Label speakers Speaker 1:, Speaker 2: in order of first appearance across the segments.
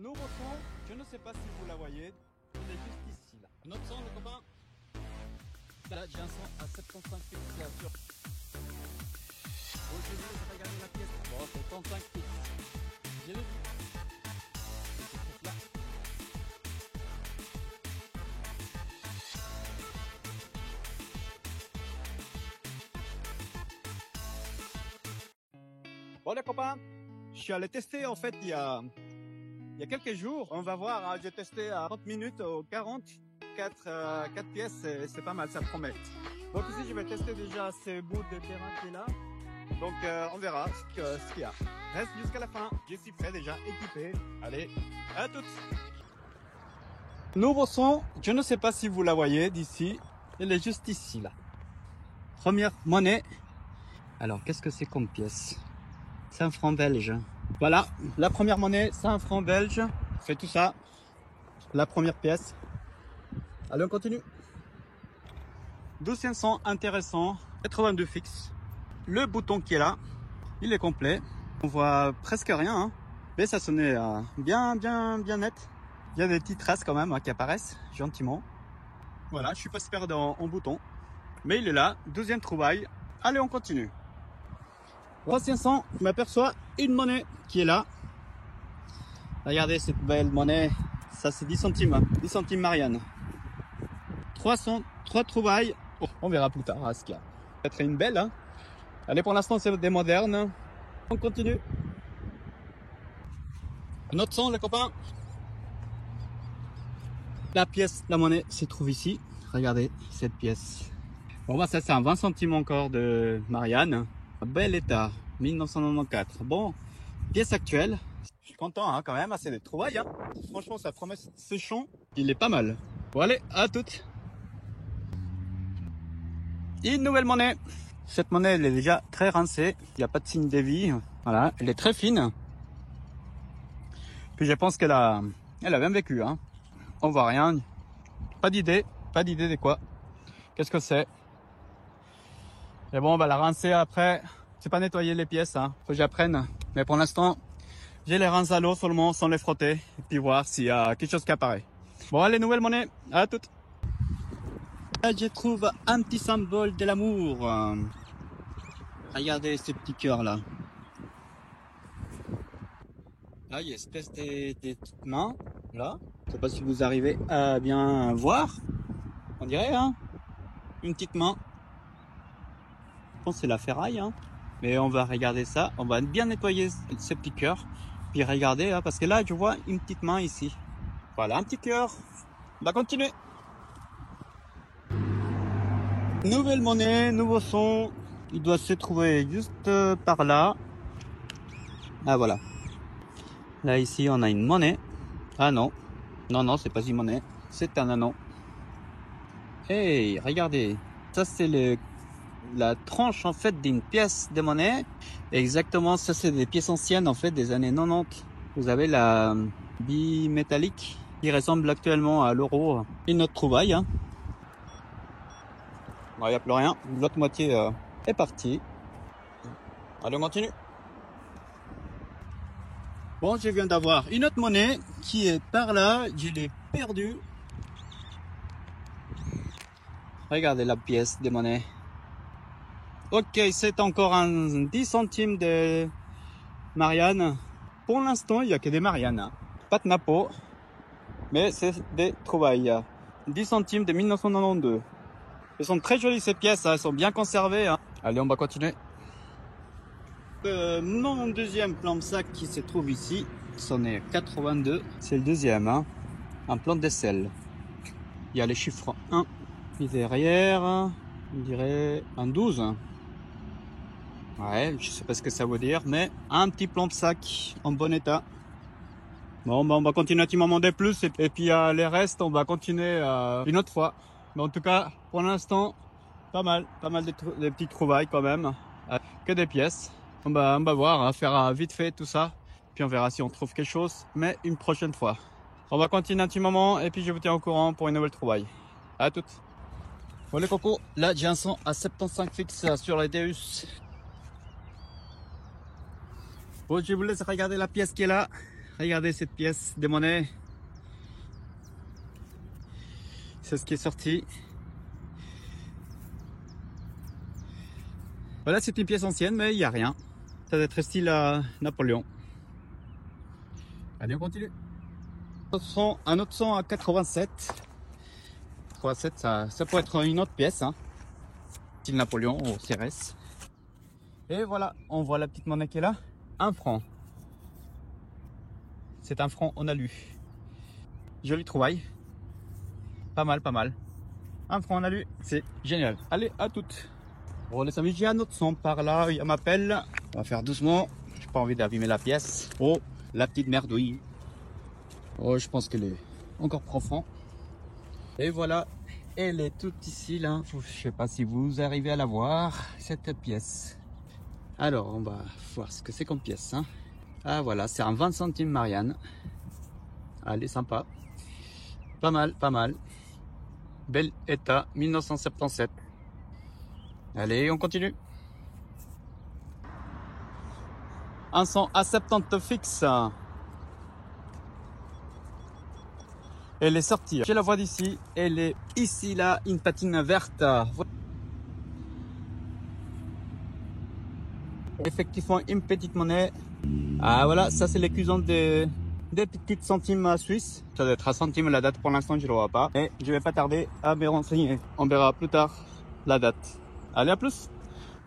Speaker 1: Nouveau son, je ne sais pas si vous la voyez, il est juste ici là. Notre son, les copains. Là, j'ai un son à 75 pixels sur. Aujourd'hui, je vais regarder la pièce. Bon, c'est 35 pixels. J'ai le dit. C'est là. Bon les copains, je suis allé tester en fait il y a quelques jours. On va voir, hein, j'ai testé à 30 minutes au 40, 4 pièces, c'est pas mal, ça promet. Donc ici je vais tester déjà ce bout de terrain qui est là. Donc on verra ce qu'il y a. Reste jusqu'à la fin, je suis prêt déjà, équipé. Allez, à toutes. Nouveau son, je ne sais pas si vous la voyez d'ici, elle est juste ici là. Première monnaie. Alors qu'est-ce que c'est comme pièce? C'est un franc belge. Voilà, la première monnaie, c'est un franc belge. C'est tout ça. La première pièce. Allez, on continue. 1200 intéressant. 82 fixe. Le bouton qui est là, il est complet. On voit presque rien, hein. Mais ça sonnait bien net. Il y a des petites traces quand même, hein, qui apparaissent gentiment. Voilà, je suis pas super en bouton. Mais il est là. Deuxième trouvaille. Allez, on continue. 3500, je m'aperçois une monnaie qui est là. Regardez cette belle monnaie. Ça c'est 10 centimes. 10 centimes Marianne. 3 trouvailles. Oh, on verra plus tard ce qu'il y a. Peut-être une belle. Hein. Allez, pour l'instant c'est des modernes. On continue. Notre son les copains. La pièce, la monnaie se trouve ici. Regardez cette pièce. Bon bah ça c'est un 20 centimes encore de Marianne. Bel état, 1994. Bon, pièce actuelle. Je suis content hein, quand même, c'est des trouvailles. Hein. Franchement, ça promet ce champ, il est pas mal. Bon allez, à toutes. Une nouvelle monnaie. Cette monnaie, elle est déjà très rincée. Il n'y a pas de signe de vie. Voilà, elle est très fine. Puis je pense qu'elle a bien vécu. Hein. On voit rien. Pas d'idée de quoi. Qu'est-ce que c'est? Et bon, on va la rincer après. C'est pas nettoyer les pièces, hein. Faut que j'apprenne. Mais pour l'instant, j'ai les rince à l'eau seulement, sans les frotter. Et puis voir s'il y a quelque chose qui apparaît. Bon, allez, nouvelle monnaie. À toutes. Là, je trouve un petit symbole de l'amour. Regardez ces petits cœurs là. Là, il y a une espèce de petites mains. Là. Je sais pas si vous arrivez à bien voir. On dirait, hein. Une petite main. Je pense que c'est la ferraille, hein. Mais on va regarder ça. On va bien nettoyer ces petits cœurs. Puis regarder, hein, parce que là, je vois une petite main ici. Voilà, un petit cœur. On va continuer. Nouvelle monnaie, nouveau son. Il doit se trouver juste par là. Ah, voilà. Là, ici, on a une monnaie. Ah non. Non, c'est pas une monnaie. C'est un anneau. Hey, regardez. Ça, c'est la tranche en fait d'une pièce de monnaie. Exactement, ça c'est des pièces anciennes en fait des années 90. Vous avez la bimétallique qui ressemble actuellement à l'euro. Une autre trouvaille. Hein. Bon, il n'y a plus rien. L'autre moitié est partie. Allez, on continue. Bon, je viens d'avoir une autre monnaie qui est par là. Je l'ai perdue. Regardez la pièce de monnaie. Ok, c'est encore un 10 centimes de Marianne. Pour l'instant, il n'y a que des Marianne. Hein. Pas de Napo, mais c'est des trouvailles. 10 centimes de 1992. Elles sont très jolies ces pièces, hein. Elles sont bien conservées. Hein. Allez, on va continuer. Mon deuxième plan de sac qui se trouve ici, c'en est 82. C'est le deuxième, hein. Un plan de sel. Il y a les chiffres 1. Puis derrière, on dirait un 12. Ouais, je sais pas ce que ça veut dire, mais un petit plan de sac en bon état. Bon, bah on va continuer un petit moment de plus et puis les restes, on va continuer une autre fois. Mais en tout cas, pour l'instant, pas mal de petites trouvailles quand même, que des pièces. On va voir, hein, faire vite fait tout ça, puis on verra si on trouve quelque chose, mais une prochaine fois. On va continuer un petit moment et puis je vous tiens au courant pour une nouvelle trouvaille. À toutes. Bon les cocos, là j'ai un son à 75 fixe sur les Deus. Bon, je vous laisse regarder la pièce qui est là. regardez cette pièce de monnaie. C'est ce qui est sorti. Voilà, c'est une pièce ancienne, mais il n'y a rien. Ça doit être style Napoléon. Allez, on continue. Un autre son à 87. 87, ça peut être une autre pièce, hein. Style Napoléon ou Cérès. Et voilà, on voit la petite monnaie qui est là. 1 franc. C'est un franc en alu. Jolie trouvaille. Pas mal, pas mal. 1 franc en alu, c'est génial. Allez, à toutes. Bon les amis, j'ai un autre son par là, il m'appelle. On va faire doucement. J'ai pas envie d'abîmer la pièce. Oh, la petite merdouille. Oh, je pense qu'elle est encore profond. Et voilà, elle est toute ici là. Je sais pas si vous arrivez à la voir, cette pièce. Alors, on va voir ce que c'est comme pièce, hein. Ah voilà, c'est un 20 centimes Marianne. Elle est sympa. Pas mal, pas mal. Bel état, 1977. Allez, on continue. Un son à 70 fixe. Elle est sortie. Je la vois d'ici. Elle est ici, là, une patine verte. Effectivement, une petite monnaie. Ah voilà, ça c'est l'écusant des petites centimes suisses. Ça doit être à centime la date, pour l'instant je ne le vois pas. Et je vais pas tarder à me renseigner. On verra plus tard la date. Allez, à plus.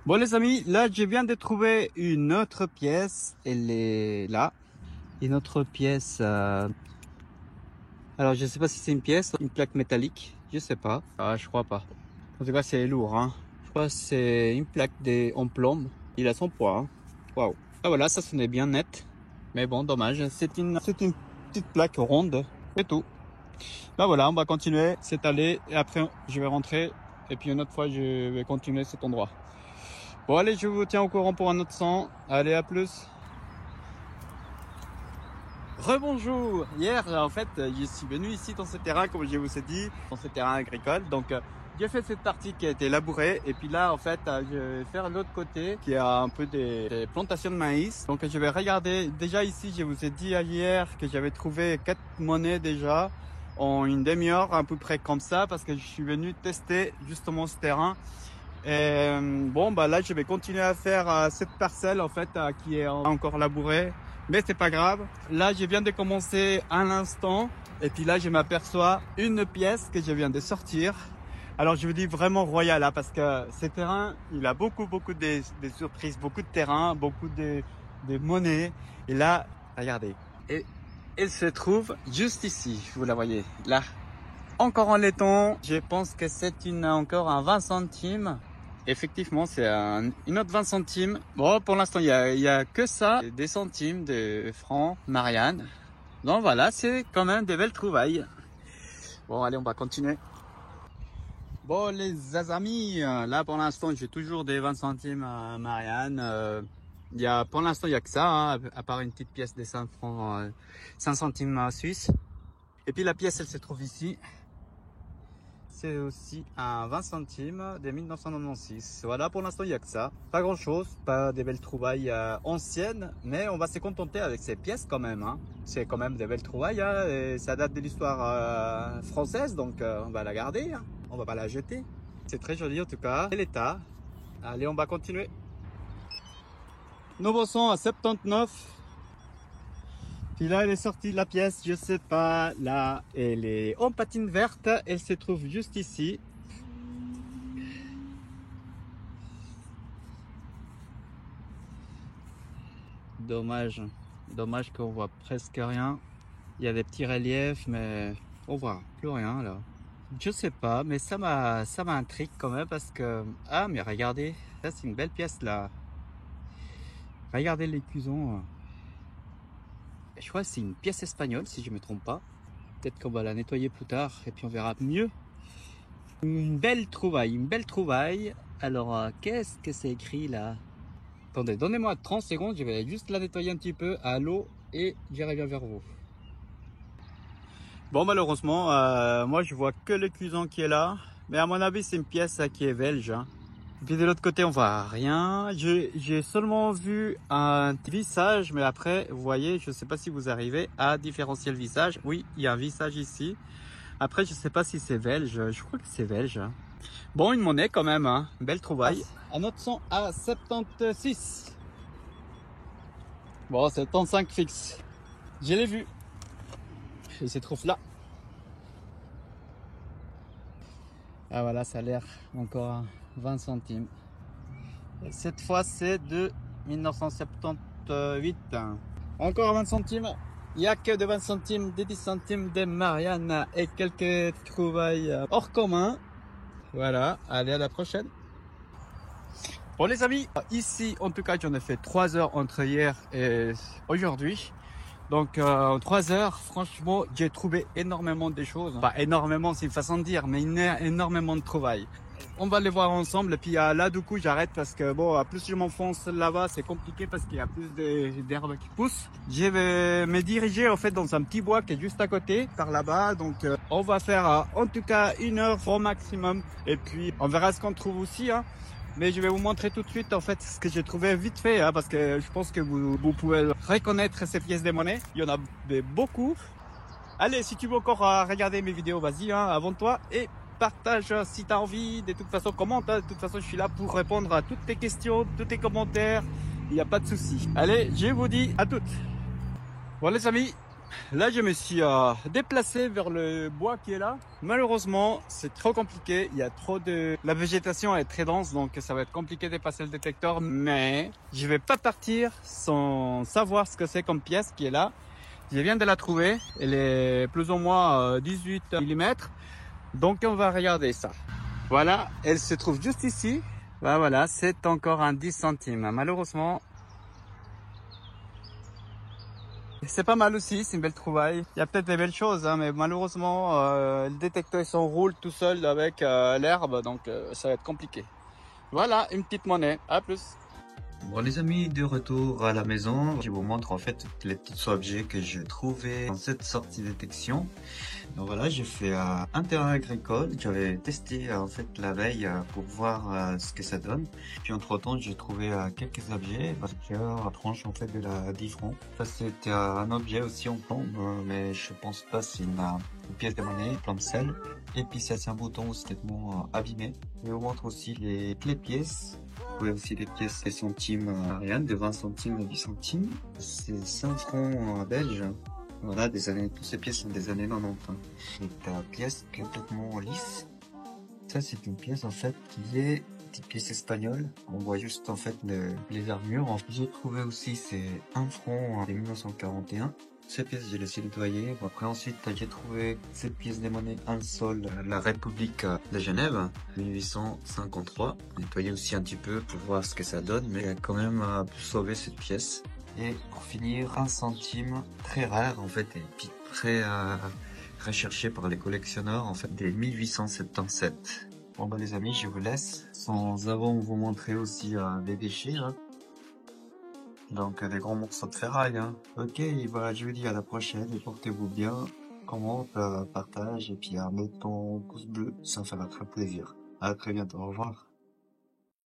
Speaker 1: Bon les amis, là je viens de trouver une autre pièce. Elle est là. Une autre pièce. Alors je sais pas si c'est une pièce, une plaque métallique. Je sais pas. Ah, je crois pas. En tout cas c'est lourd, hein. Je crois que c'est une plaque en plomb. Il a son poids, hein. Waouh. Ah voilà, ça sonnait bien net. Mais bon, dommage. C'est une petite plaque ronde. C'est tout. Là voilà, on va continuer cette allée. Et après, je vais rentrer. Et puis une autre fois, je vais continuer cet endroit. Bon, allez, je vous tiens au courant pour un autre son. Allez, à plus. Rebonjour. Hier, en fait, je suis venu ici dans ce terrain, comme je vous ai dit, dans ce terrain agricole. Donc, j'ai fait cette partie qui a été labourée. Et puis là, en fait, je vais faire l'autre côté qui a un peu des plantations de maïs. Donc, je vais regarder. Déjà ici, je vous ai dit hier que j'avais trouvé 4 monnaies déjà en une demi-heure, à peu près comme ça, parce que je suis venu tester justement ce terrain. Et bon, bah là, je vais continuer à faire cette parcelle, en fait, qui est encore labourée. Mais c'est pas grave. Là, je viens de commencer à l'instant. Et puis là, je m'aperçois une pièce que je viens de sortir. Alors, je vous dis vraiment royal, hein, parce que ce terrain, il a beaucoup de surprises, beaucoup de terrain, beaucoup de monnaies. Et là, regardez. Et elle se trouve juste ici. Vous la voyez là. Encore en laiton. Je pense que c'est encore un 20 centimes. Effectivement, c'est une autre 20 centimes. Bon, pour l'instant, il y a que ça. Des centimes, de francs, Marianne. Donc voilà, c'est quand même des belles trouvailles. Bon, allez, on va continuer. Bon, les amis, là, pour l'instant, j'ai toujours des 20 centimes Marianne. Pour l'instant, il n'y a que ça, hein, à part une petite pièce de 5 francs, 5 centimes suisses. Et puis la pièce, elle se trouve ici. C'est aussi un 20 centimes de 1996. Voilà, pour l'instant, il n'y a que ça. Pas grand chose, pas des belles trouvailles anciennes, mais on va se contenter avec ces pièces quand même, hein. C'est quand même des belles trouvailles, hein, et ça date de l'histoire française, donc on va la garder, hein. On va pas la jeter. C'est très joli en tout cas. C'est l'état. Allez, on va continuer. Nouveau son à 79. Puis là, elle est sortie de la pièce, je sais pas. Là, elle est en patine verte. Elle se trouve juste ici. Dommage. Dommage qu'on voit presque rien. Il y a des petits reliefs, mais on voit plus rien là. Je sais pas, mais ça m'intrigue quand même parce que... Ah, mais regardez, ça c'est une belle pièce là. Regardez l'écusson. Je crois que c'est une pièce espagnole si je me trompe pas. Peut-être qu'on va la nettoyer plus tard et puis on verra mieux. Une belle trouvaille, une belle trouvaille. Alors, qu'est-ce que c'est écrit là? Attendez, donnez-moi 30 secondes, je vais juste la nettoyer un petit peu à l'eau et je reviens vers vous. Bon, malheureusement, moi je vois que le l'écusson qui est là. Mais à mon avis, c'est une pièce qui est belge, hein. Et puis de l'autre côté, on voit rien. J'ai seulement vu un vissage, mais après, vous voyez, je ne sais pas si vous arrivez à différencier le visage. Oui, il y a un visage ici. Après, je ne sais pas si c'est belge. Je crois que c'est belge. Bon, une monnaie quand même, hein. Belle trouvaille. Un autre son à 76. Bon, c'est 75 fixe. Je l'ai vu. Il se trouve là. Ah voilà, ça a l'air encore à 20 centimes. Et cette fois, c'est de 1978. Encore à 20 centimes. Il n'y a que de 20 centimes, des 10 centimes, des Marianne et quelques trouvailles hors commun. Voilà, allez à la prochaine. Bon les amis, ici en tout cas j'en ai fait 3 heures entre hier et aujourd'hui. Donc en 3 heures, franchement, j'ai trouvé énormément de choses. Pas énormément, c'est une façon de dire, mais énormément de trouvailles. On va les voir ensemble. Et puis là, du coup, j'arrête parce que bon, plus je m'enfonce là-bas, c'est compliqué parce qu'il y a plus d'herbes qui poussent. Je vais me diriger en fait dans un petit bois qui est juste à côté, par là-bas. Donc on va faire en tout cas 1 heure au maximum. Et puis on verra ce qu'on trouve aussi, hein. Mais je vais vous montrer tout de suite en fait ce que j'ai trouvé vite fait, hein, parce que je pense que vous pouvez reconnaître ces pièces de monnaie. Il y en a beaucoup. Allez, si tu veux encore regarder mes vidéos, vas-y, hein, abonne-toi et partage si tu as envie. De toute façon, commente. Hein. De toute façon, je suis là pour répondre à toutes tes questions, tous tes commentaires. Il n'y a pas de souci. Allez, je vous dis à toutes. Bon les amis, là je me suis déplacé vers le bois qui est là. Malheureusement, c'est trop compliqué. Il y a trop de... La végétation est très dense, donc ça va être compliqué de passer le détecteur. Mais je vais pas partir sans savoir ce que c'est comme pièce qui est là. Je viens de la trouver. Elle est plus ou moins 18 mm. Donc on va regarder ça. Voilà, elle se trouve juste ici. Voilà, c'est encore un 10 centimes. Malheureusement, c'est pas mal aussi, c'est une belle trouvaille. Il y a peut-être des belles choses, hein, mais malheureusement, le détecteur il s'enroule tout seul avec l'herbe, donc ça va être compliqué. Voilà, une petite monnaie. À plus.
Speaker 2: Bon les amis, de retour à la maison, je vous montre en fait les petits objets que j'ai trouvés dans cette sortie de détection. Donc voilà, j'ai fait un terrain agricole, j'avais testé en fait la veille pour voir ce que ça donne. Puis entre temps j'ai trouvé quelques objets, plusieurs tranches en fait de la 10 francs. Ça c'était un objet aussi en plomb, mais je pense pas c'est une pièce de monnaie, plomb sel. Et puis ça c'est un bouton aussi complètement abîmé. Je vous montre aussi les pièces. Vous voyez aussi les pièces des centimes Ariane, de 20 centimes et 10 centimes. C'est 5 francs belges. Voilà, toutes ces pièces sont des années 90. C'est une pièce complètement lisse. Ça, c'est une pièce en fait qui est une petite pièce espagnole. On voit juste en fait les armures. J'ai trouvé aussi c'est 1 franc de 1941. Cette pièce, j'ai laissé nettoyer. Après, ensuite, j'ai trouvé cette pièce de monnaie un sol, la République de Genève, 1853. Nettoyer aussi un petit peu pour voir ce que ça donne, mais quand même sauver cette pièce. Et pour finir, 1 centime, très rare en fait, et puis très recherché par les collectionneurs, en fait, des 1877. Bon bah les amis, je vous laisse, sans avant vous montrer aussi des déchets, hein. Donc des gros morceaux de ferraille, hein. Ok, voilà, je vous dis à la prochaine et portez-vous bien. Commente, partage et puis mettez ton pouce bleu, ça fera très plaisir. À très bientôt, au revoir.